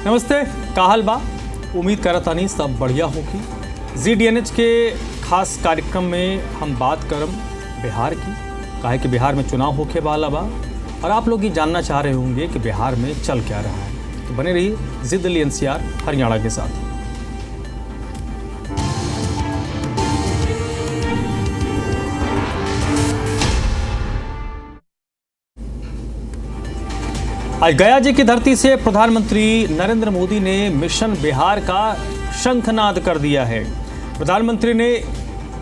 नमस्ते, काहल बा। उम्मीद करतानी सब बढ़िया होगी। ZDNH के खास कार्यक्रम में हम बात करम बिहार की, काहे कि बिहार में चुनाव होके वाला बा और आप लोग ये जानना चाह रहे होंगे कि बिहार में चल क्या रहा है। तो बने रहिए जिद दिल्ली NCR हरियाणा के साथ। आज गया जी की धरती से प्रधानमंत्री नरेंद्र मोदी ने मिशन बिहार का शंखनाद कर दिया है। प्रधानमंत्री ने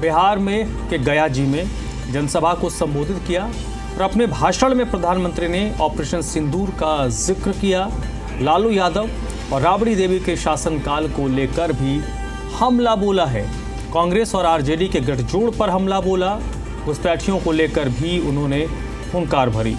बिहार में के गया जी में जनसभा को संबोधित किया और अपने भाषण में प्रधानमंत्री ने ऑपरेशन सिंदूर का जिक्र किया। लालू यादव और राबड़ी देवी के शासनकाल को लेकर भी हमला बोला है। कांग्रेस और RJD के गठजोड़ पर हमला बोला। घुसपैठियों को लेकर भी उन्होंने हुंकार भरी।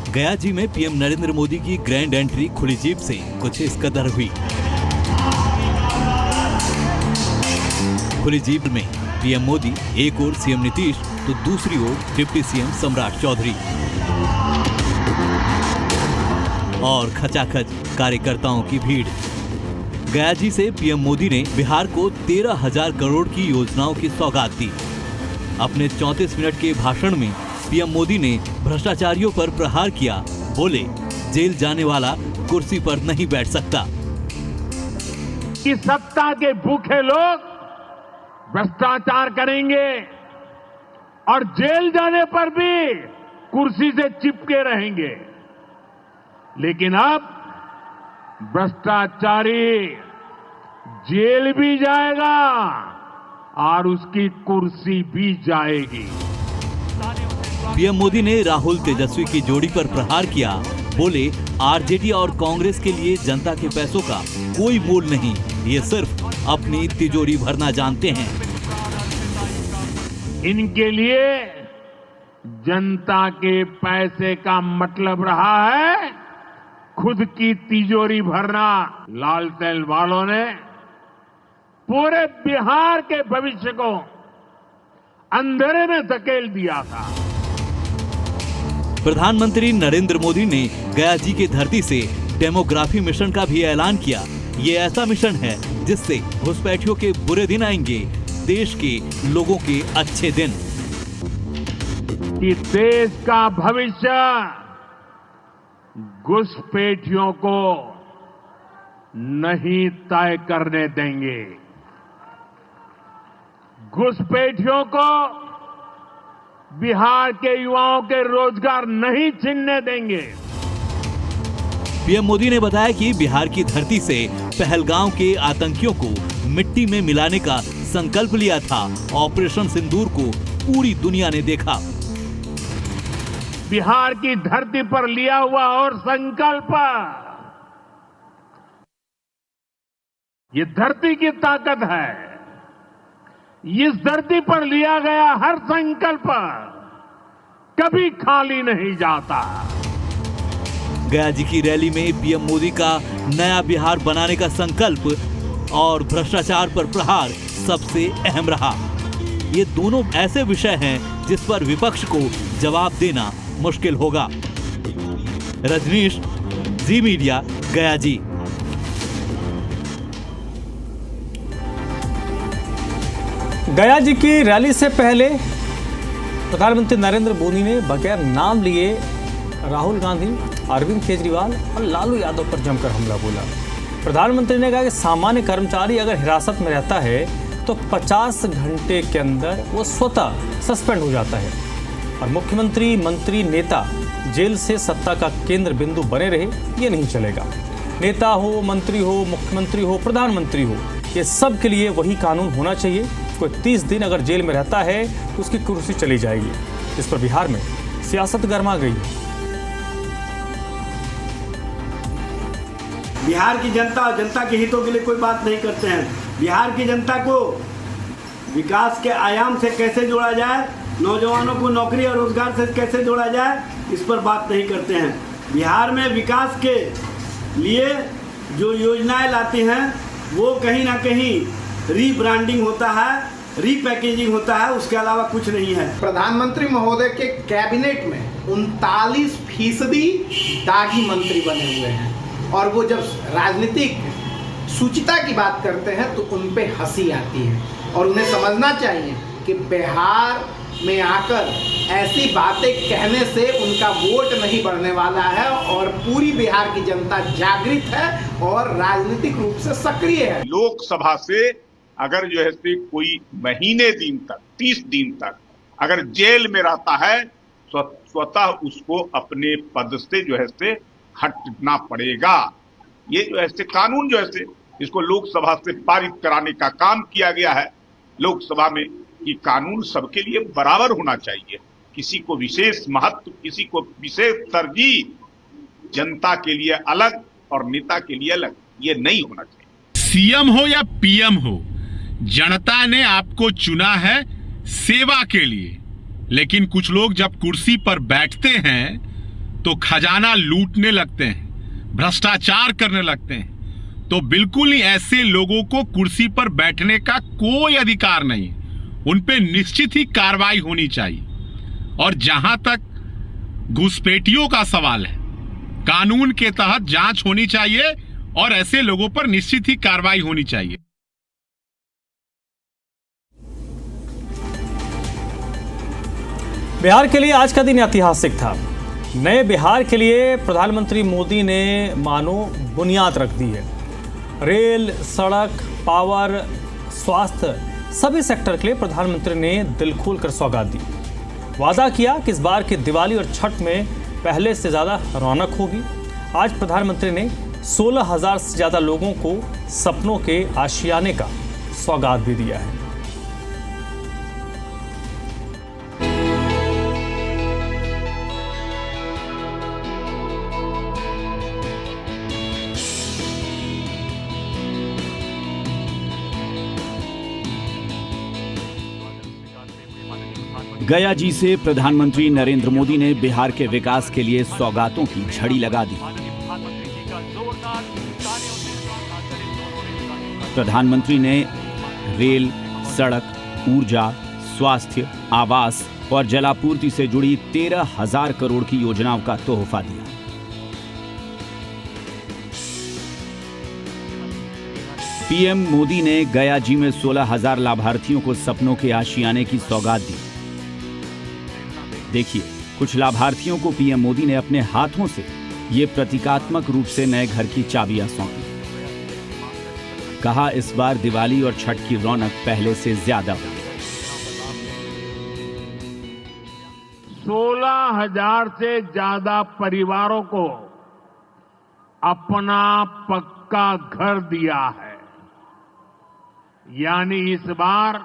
गया जी में PM नरेंद्र मोदी की ग्रैंड एंट्री खुली जीप से कुछ इस कदर हुई। खुली जीप में PM मोदी, एक ओर CM नीतीश तो दूसरी ओर डिप्टी CM सम्राट चौधरी और खचाखच कार्यकर्ताओं की भीड़। गया जी से PM मोदी ने बिहार को 13,000 करोड़ की योजनाओं की सौगात दी। अपने 34 मिनट के भाषण में PM मोदी ने भ्रष्टाचारियों पर प्रहार किया। बोले, जेल जाने वाला कुर्सी पर नहीं बैठ सकता। कि सत्ता के भूखे लोग भ्रष्टाचार करेंगे और जेल जाने पर भी कुर्सी से चिपके रहेंगे, लेकिन अब भ्रष्टाचारी जेल भी जाएगा और उसकी कुर्सी भी जाएगी। PM मोदी ने राहुल तेजस्वी की जोड़ी पर प्रहार किया। बोले, RJD और कांग्रेस के लिए जनता के पैसों का कोई मोल नहीं, ये सिर्फ अपनी तिजोरी भरना जानते हैं। इनके लिए जनता के पैसे का मतलब रहा है खुद की तिजोरी भरना। लालटेन वालों ने पूरे बिहार के भविष्य को अंधेरे में धकेल दिया था। प्रधानमंत्री नरेंद्र मोदी ने गया जी की धरती से डेमोग्राफी मिशन का भी ऐलान किया। ये ऐसा मिशन है जिससे घुसपैठियों के बुरे दिन आएंगे, देश के लोगों के अच्छे दिन। कि देश का भविष्य घुसपैठियों को नहीं तय करने देंगे। घुसपैठियों को बिहार के युवाओं के रोजगार नहीं छीनने देंगे। PM मोदी ने बताया कि बिहार की धरती से पहलगांव के आतंकियों को मिट्टी में मिलाने का संकल्प लिया था। ऑपरेशन सिंदूर को पूरी दुनिया ने देखा। बिहार की धरती पर लिया हुआ और संकल्प, ये धरती की ताकत है। इस धरती पर लिया गया हर संकल्प कभी खाली नहीं जाता। गया जी की रैली में PM मोदी का नया बिहार बनाने का संकल्प और भ्रष्टाचार पर प्रहार सबसे अहम रहा। ये दोनों ऐसे विषय हैं जिस पर विपक्ष को जवाब देना मुश्किल होगा। रजनीश, जी मीडिया, गया जी। गया जी की रैली से पहले प्रधानमंत्री नरेंद्र मोदी ने बगैर नाम लिए राहुल गांधी, अरविंद केजरीवाल और लालू यादव पर जमकर हमला बोला। प्रधानमंत्री ने कहा कि सामान्य कर्मचारी अगर हिरासत में रहता है तो 50 घंटे के अंदर वो स्वतः सस्पेंड हो जाता है और मुख्यमंत्री, मंत्री, नेता जेल से सत्ता का केंद्र बिंदु बने रहे, ये नहीं चलेगा। नेता हो, मंत्री हो, मुख्यमंत्री हो, प्रधानमंत्री हो, ये सब के लिए वही कानून होना चाहिए। कोई 30 दिन अगर जेल में रहता है तो उसकी कुर्सी चली जाएगी। इस पर बिहार में सियासत गर्मा गई। बिहार की जनता और जनता के हितों के लिए कोई बात नहीं करते हैं। बिहार की जनता को विकास के आयाम से कैसे जोड़ा जाए, नौजवानों को नौकरी और रोजगार से कैसे जोड़ा जाए, इस पर बात नहीं करते हैं। बिहार में विकास के लिए जो योजनाएं लाती हैं वो कहीं ना कहीं रीब्रांडिंग होता है, रीपैकेजिंग होता है, उसके अलावा कुछ नहीं है। प्रधानमंत्री महोदय के कैबिनेट में 39% दागी मंत्री बने हुए हैं और वो जब राजनीतिक सूचिता की बात करते हैं तो उन पे हंसी आती है और उन्हें समझना चाहिए कि बिहार में आकर ऐसी बातें कहने से उनका वोट नहीं बढ़ने वाला है और पूरी बिहार की जनता जागृत है और राजनीतिक रूप से सक्रिय है। लोकसभा से अगर जो है से कोई महीने दिन तक 30 दिन तक अगर जेल में रहता है तो स्वतः उसको अपने पद से जो है से हटना पड़ेगा। ये जो है से कानून जो है से इसको लोकसभा से पारित कराने का काम किया गया है लोकसभा में कि कानून सबके लिए बराबर होना चाहिए, किसी को विशेष महत्व, किसी को विशेष तरजीह, जनता के लिए अलग और नेता के लिए अलग, ये नहीं होना चाहिए। सीएम हो या पीएम हो, जनता ने आपको चुना है सेवा के लिए, लेकिन कुछ लोग जब कुर्सी पर बैठते हैं तो खजाना लूटने लगते हैं, भ्रष्टाचार करने लगते हैं। तो बिल्कुल ही ऐसे लोगों को कुर्सी पर बैठने का कोई अधिकार नहीं, उन पे निश्चित ही कार्रवाई होनी चाहिए। और जहां तक घुसपैठियों का सवाल है, कानून के तहत जांच होनी चाहिए और ऐसे लोगों पर निश्चित ही कार्रवाई होनी चाहिए। बिहार के लिए आज का दिन ऐतिहासिक था। नए बिहार के लिए प्रधानमंत्री मोदी ने मानो बुनियाद रख दी है। रेल, सड़क, पावर, स्वास्थ्य, सभी सेक्टर के लिए प्रधानमंत्री ने दिल खोलकर सौगात दी। वादा किया कि इस बार की दिवाली और छठ में पहले से ज़्यादा रौनक होगी। आज प्रधानमंत्री ने 16,000 से ज़्यादा लोगों को सपनों के आशियाने का सौगात भी दिया है। गया जी से प्रधानमंत्री नरेंद्र मोदी ने बिहार के विकास के लिए सौगातों की झड़ी लगा दी। प्रधानमंत्री ने रेल, सड़क, ऊर्जा, स्वास्थ्य, आवास और जलापूर्ति से जुड़ी 13,000 करोड़ की योजनाओं का तोहफा दिया। पीएम मोदी ने गया जी में 16,000 लाभार्थियों को सपनों के आशियाने की सौगात दी। देखिए, कुछ लाभार्थियों को पीएम मोदी ने अपने हाथों से ये प्रतीकात्मक रूप से नए घर की चाबियां सौंपी। कहा, इस बार दिवाली और छठ की रौनक पहले से ज्यादा हो। 16,000 से ज्यादा परिवारों को अपना पक्का घर दिया है। यानी इस बार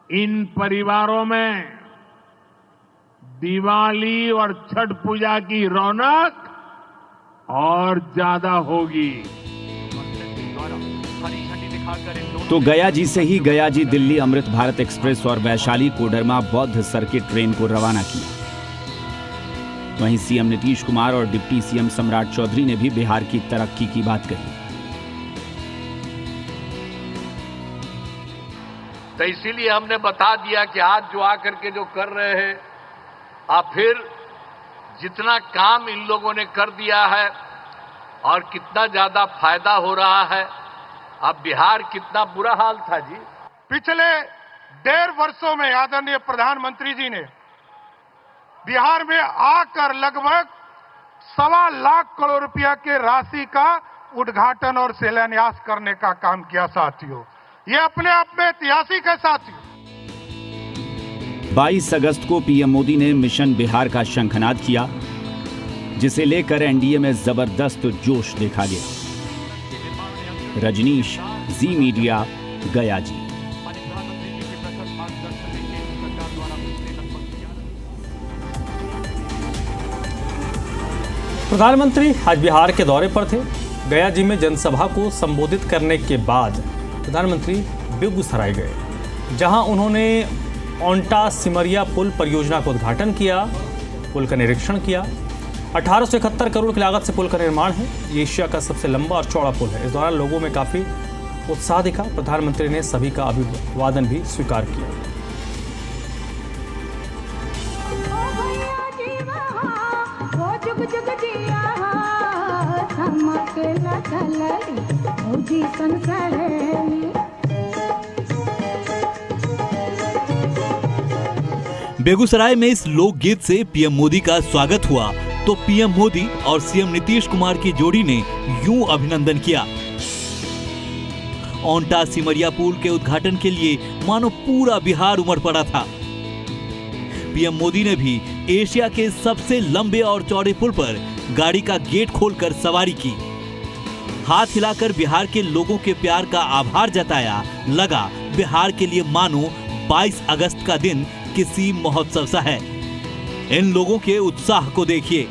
इन परिवारों में दिवाली और छठ पूजा की रौनक और ज्यादा होगी। तो गया जी से ही गया जी दिल्ली अमृत भारत एक्सप्रेस और वैशाली कोडरमा बौद्ध सर्किट ट्रेन को रवाना किया। वहीं सीएम नीतीश कुमार और डिप्टी सीएम सम्राट चौधरी ने भी बिहार की तरक्की की बात कही। तो इसीलिए हमने बता दिया कि आज जो आकर के जो कर रहे हैं, आप फिर जितना काम इन लोगों ने कर दिया है और कितना ज्यादा फायदा हो रहा है। अब बिहार कितना बुरा हाल था जी। पिछले 1.5 वर्षों में आदरणीय प्रधानमंत्री जी ने बिहार में आकर लगभग 1.25 लाख करोड़ रुपया के राशि का उद्घाटन और शिलान्यास करने का काम किया। साथियों, ये अपने आप में ऐतिहासिक है। साथियों, 22 अगस्त को पीएम मोदी ने मिशन बिहार का शंखनाद किया, जिसे लेकर एनडीए में जबरदस्त जोश देखा गया। रजनीश, जी मीडिया, गया जी। प्रधानमंत्री आज बिहार के दौरे पर थे। गया जी में जनसभा को संबोधित करने के बाद प्रधानमंत्री बेगूसराय गए, जहां उन्होंने ओंटा सिमरिया पुल परियोजना का उद्घाटन किया, पुल का निरीक्षण किया 1871 करोड़ की लागत से पुल का निर्माण है। ये एशिया का सबसे लंबा और चौड़ा पुल है। इस दौरान लोगों में काफी उत्साह दिखा। प्रधानमंत्री ने सभी का अभिवादन भी स्वीकार किया। बेगूसराय में इस लोकगीत से पीएम मोदी का स्वागत हुआ तो पीएम मोदी और सीएम नीतीश कुमार की जोड़ी ने यूं अभिनंदन किया। ओंटा सिमरिया पुल के उद्घाटन के लिए मानो पूरा बिहार उमड़ पड़ा था। पीएम मोदी ने भी एशिया के सबसे लंबे और चौड़े पुल पर गाड़ी का गेट खोलकर सवारी की। हाथ हिलाकर बिहार के लोगों के प्यार का आभार जताया। लगा बिहार के लिए मानो 22 अगस्त का दिन किसी महोत्सव सा है। इन लोगों के उत्साह को देखिए।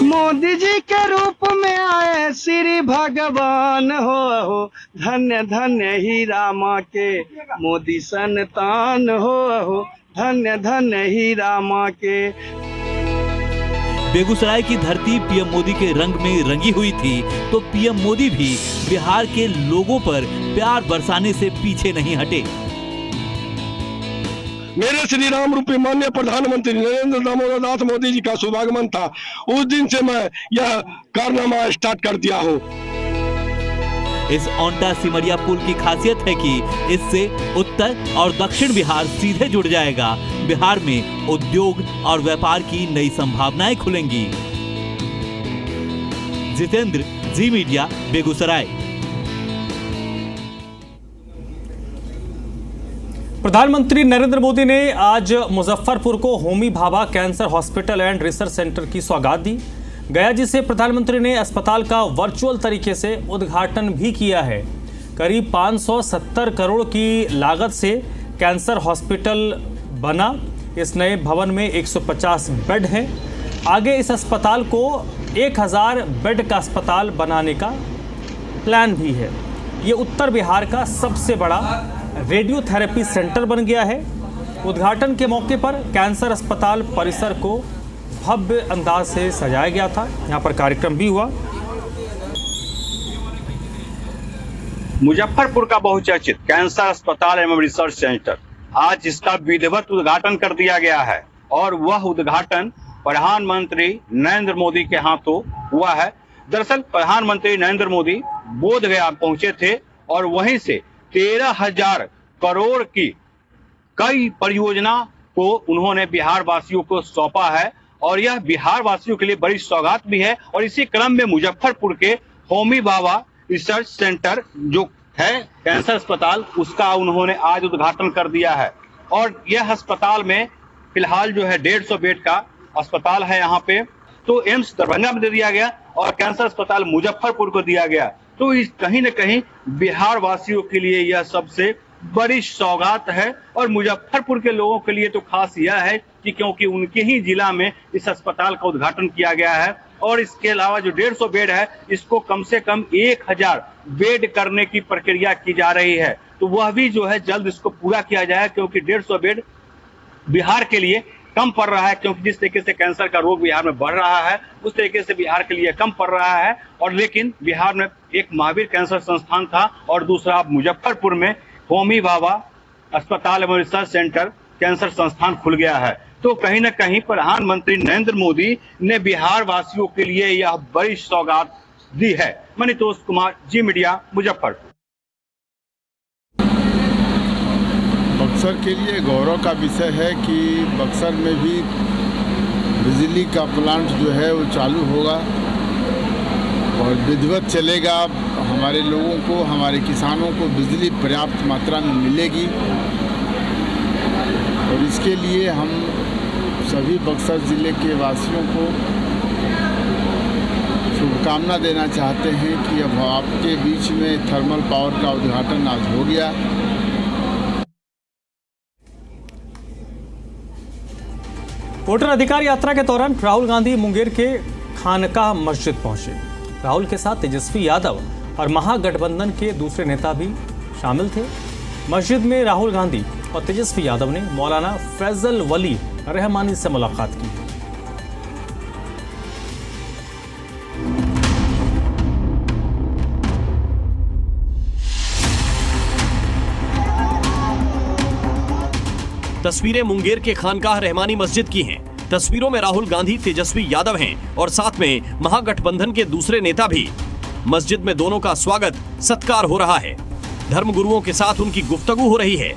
मोदी जी के रूप में आए श्री भगवान हो, धन्य धन्य ही रामा के मोदी संतान हो, धन्य धन्य ही रामा के। बेगूसराय की धरती पीएम मोदी के रंग में रंगी हुई थी तो पीएम मोदी भी बिहार के लोगों पर प्यार बरसाने से पीछे नहीं हटे। मेरे श्री राम रूपी माननीय प्रधानमंत्री नरेंद्र दामोदर दास मोदी जी का शुभागमन था। उस दिन से मैं यह कारनामा स्टार्ट कर दिया हूँ। इस ओंटा सिमरिया पुल की खासियत है कि इससे उत्तर और दक्षिण बिहार सीधे जुड़ जाएगा। बिहार में उद्योग और व्यापार की नई संभावनाएं खुलेंगी। जितेंद्र, जी मीडिया, बेगूसराय। प्रधानमंत्री नरेंद्र मोदी ने आज मुजफ्फरपुर को Homi Bhabha cancer hospital and research centre की सौगात दी। गया जी से प्रधानमंत्री ने अस्पताल का वर्चुअल तरीके से उद्घाटन भी किया है। करीब 570 करोड़ की लागत से कैंसर हॉस्पिटल बना। इस नए भवन में 150 बेड हैं। आगे इस अस्पताल को 1000 बेड का अस्पताल बनाने का प्लान भी है। ये उत्तर बिहार का सबसे बड़ा रेडियोथेरेपी सेंटर बन गया है। उद्घाटन के मौके पर कैंसर अस्पताल परिसर को भव्य अंदाज से सजाया गया था। यहाँ पर कार्यक्रम भी हुआ। मुजफ्फरपुर का बहुचर्चित कैंसर अस्पताल एवं रिसर्च सेंटर आज इसका विधिवत उद्घाटन कर दिया गया है और वह उद्घाटन प्रधानमंत्री नरेंद्र मोदी के हाथों हुआ है। दरअसल प्रधानमंत्री नरेंद्र मोदी बोधगया पहुंचे थे और वहीं से 13,000 करोड़ की कई परियोजना को उन्होंने बिहार वासियों को सौंपा है और यह बिहार वासियों के लिए बड़ी सौगात भी है। और इसी क्रम में मुजफ्फरपुर के होमी भाभा रिसर्च सेंटर जो है कैंसर अस्पताल, उसका उन्होंने आज उद्घाटन कर दिया है। और यह अस्पताल में फिलहाल जो है 150 बेड का अस्पताल है। यहाँ पे तो एम्स दरभंगा में दे दिया गया और कैंसर अस्पताल मुजफ्फरपुर को दिया गया। तो इस कहीं न कहीं बिहार वासियों के लिए यह सबसे बड़ी सौगात है। और मुजफ्फरपुर के लोगों के लिए तो खास यह है कि क्योंकि उनके ही जिला में इस अस्पताल का उद्घाटन किया गया है और इसके अलावा जो 150 बेड है इसको कम से कम 1000 बेड करने की प्रक्रिया की जा रही है। तो वह भी जो है जल्द इसको पूरा किया जाए क्योंकि 150 बेड बिहार के लिए कम पड़ रहा है। क्योंकि जिस तरीके से कैंसर का रोग बिहार में बढ़ रहा है उस तरीके से बिहार के लिए कम पड़ रहा है। और लेकिन बिहार में एक महावीर कैंसर संस्थान था और दूसरा मुजफ्फरपुर में होमी भाभा अस्पताल एवं रिसर्च सेंटर कैंसर संस्थान खुल गया है। तो कहीं न कहीं प्रधानमंत्री नरेंद्र मोदी ने बिहार वासियों के लिए यह बड़ी सौगात दी है। मनीतोष कुमार, जी मीडिया, मुजफ्फरपुर। बक्सर के लिए गौरव का विषय है कि बक्सर में भी बिजली का प्लांट जो है वो चालू होगा और विधिवत चलेगा। हमारे लोगों को, हमारे किसानों को बिजली पर्याप्त मात्रा में मिलेगी और इसके लिए हम सभी बक्सर ज़िले के वासियों को शुभकामना देना चाहते हैं कि अब आपके बीच में थर्मल पावर का उद्घाटन आज हो गया। वोटर अधिकार यात्रा के दौरान राहुल गांधी मुंगेर के खानकाह मस्जिद पहुंचे। राहुल के साथ तेजस्वी यादव और महागठबंधन के दूसरे नेता भी शामिल थे। मस्जिद में राहुल गांधी और तेजस्वी यादव ने मौलाना फैजल वली रहमानी से मुलाकात की। तस्वीरें मुंगेर के खानकाह रहमानी मस्जिद की हैं। तस्वीरों में राहुल गांधी, तेजस्वी यादव हैं और साथ में महागठबंधन के दूसरे नेता भी। मस्जिद में दोनों का स्वागत सत्कार हो रहा है। धर्मगुरुओं के साथ उनकी गुफ्तगू हो रही है।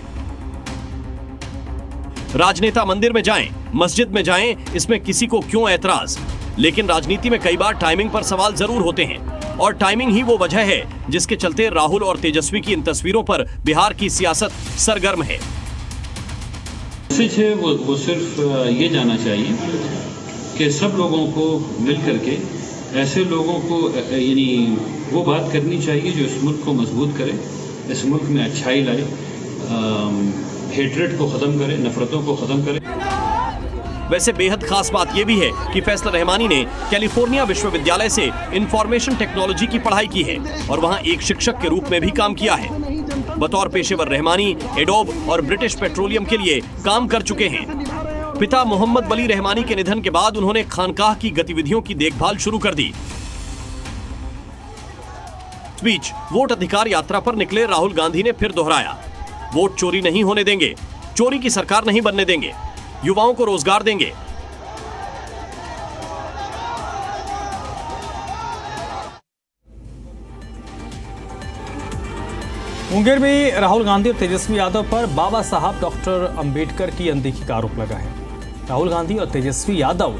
राजनेता मंदिर में जाएं, मस्जिद में जाएं, इसमें किसी को क्यों ऐतराज। लेकिन राजनीति में कई बार टाइमिंग पर सवाल जरूर होते हैं और टाइमिंग ही वो वजह है जिसके चलते राहुल और तेजस्वी की इन तस्वीरों पर बिहार की सियासत सरगर्म है। मैसेज है वो सिर्फ ये जाना चाहिए कि सब लोगों को मिल करके ऐसे लोगों को यानी वो बात करनी चाहिए जो इस मुल्क को मजबूत करे, इस मुल्क में अच्छाई लाए, हेट्रेड को ख़त्म करे, नफरतों को ख़त्म करे। वैसे बेहद खास बात यह भी है कि फैसल रहमानी ने कैलिफोर्निया विश्वविद्यालय से इंफॉर्मेशन टेक्नोलॉजी की पढ़ाई की है और वहां एक शिक्षक के रूप में भी काम किया है। बतौर पेशेवर रहमानी एडोब और ब्रिटिश पेट्रोलियम के लिए काम कर चुके हैं। पिता मोहम्मद वली रहमानी के निधन के बाद उन्होंने खानकाह की गतिविधियों की देखभाल शुरू कर दी। इस बीच वोट अधिकार यात्रा पर निकले राहुल गांधी ने फिर दोहराया, वोट चोरी नहीं होने देंगे, चोरी की सरकार नहीं बनने देंगे, युवाओं को रोजगार देंगे। मुंगेर में राहुल गांधी और तेजस्वी यादव पर बाबा साहब डॉक्टर अंबेडकर की अनदेखी का आरोप लगा है। राहुल गांधी और तेजस्वी यादव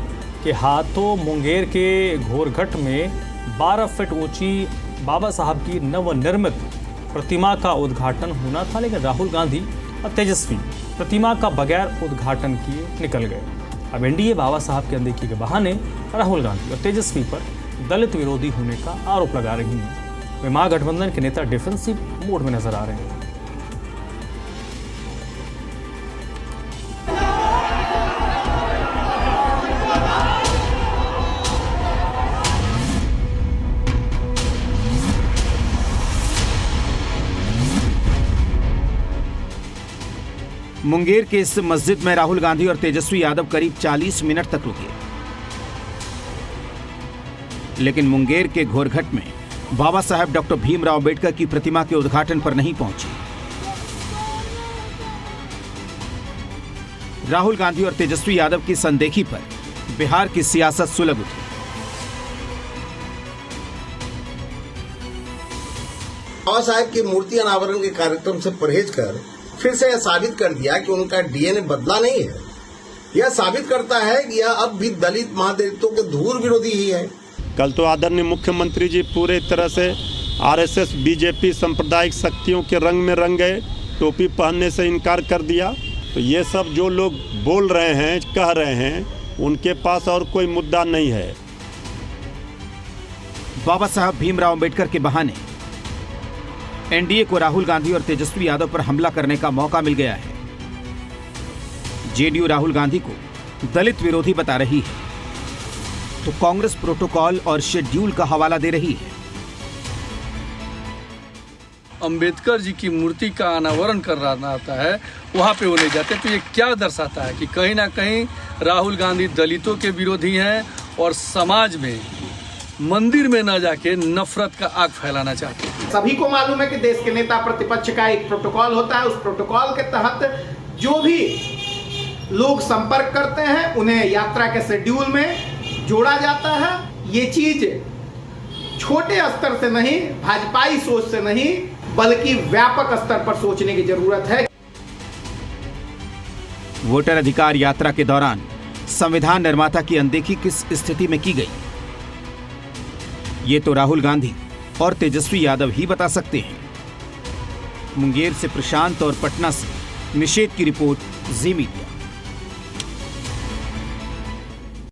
के हाथों मुंगेर के घोरघट में 12 फीट ऊंची बाबा साहब की नवनिर्मित प्रतिमा का उद्घाटन होना था, लेकिन राहुल गांधी और तेजस्वी प्रतिमा का बगैर उद्घाटन किए निकल गए। अब एनडीए बाबा साहब की अनदेखी के बहाने राहुल गांधी और तेजस्वी पर दलित विरोधी होने का आरोप लगा रही हैं। वे महागठबंधन के नेता डिफेंसिव मोड में नजर आ रहे हैं। मुंगेर के इस मस्जिद में राहुल गांधी और तेजस्वी यादव करीब 40 मिनट तक रुके, लेकिन मुंगेर के घोरघट में बाबा साहब डॉक्टर भीमराव अंबेडकर की प्रतिमा के उद्घाटन पर नहीं पहुंचे। राहुल गांधी और तेजस्वी यादव की संदेखी पर बिहार की सियासत सुलग उठी। बाबा साहब की मूर्ति अनावरण के कार्यक्रम से परहेज कर फिर से यह साबित कर दिया कि उनका डीएनए बदला नहीं है। यह साबित करता है कि यह अब भी दलित महादलितों के धूर विरोधी ही है। कल तो आदरणीय मुख्यमंत्री जी पूरे तरह से आरएसएस बीजेपी सांप्रदायिक शक्तियों के रंग में रंग गए, टोपी पहनने से इनकार कर दिया। तो ये सब जो लोग बोल रहे हैं, कह रहे हैं, उनके पास और कोई मुद्दा नहीं है। बाबा साहब भीमराव अंबेडकर के बहाने एनडीए को राहुल गांधी और तेजस्वी यादव पर हमला करने का मौका मिल गया है। जेडीयू राहुल गांधी को दलित विरोधी बता रही है तो कांग्रेस प्रोटोकॉल और शेड्यूल का हवाला दे रही है। अंबेडकर जी की मूर्ति का अनावरण करना आता है, वहाँ पे वो नहीं जाते। तो ये क्या दर्शाता है कि कहीं ना कहीं राहुल गांधी दलितों के विरोधी हैं और समाज में मंदिर में न जाके नफरत का आग फैलाना चाहते हैं। सभी को मालूम है कि देश के नेता प्रतिपक्ष का एक प्रोटोकॉल होता है। उस प्रोटोकॉल के तहत जो भी लोग संपर्क करते हैं उन्हें यात्रा के शेड्यूल में जोड़ा जाता है। ये चीज छोटे स्तर से नहीं, भाजपाई सोच से नहीं, बल्कि व्यापक स्तर पर सोचने की जरूरत है। वोटर अधिकार यात्रा के दौरान संविधान निर्माता की अनदेखी किस स्थिति में की गई, ये तो राहुल गांधी और तेजस्वी यादव ही बता सकते हैं। मुंगेर से प्रशांत और पटना से निषेध की रिपोर्ट जी मीडिया।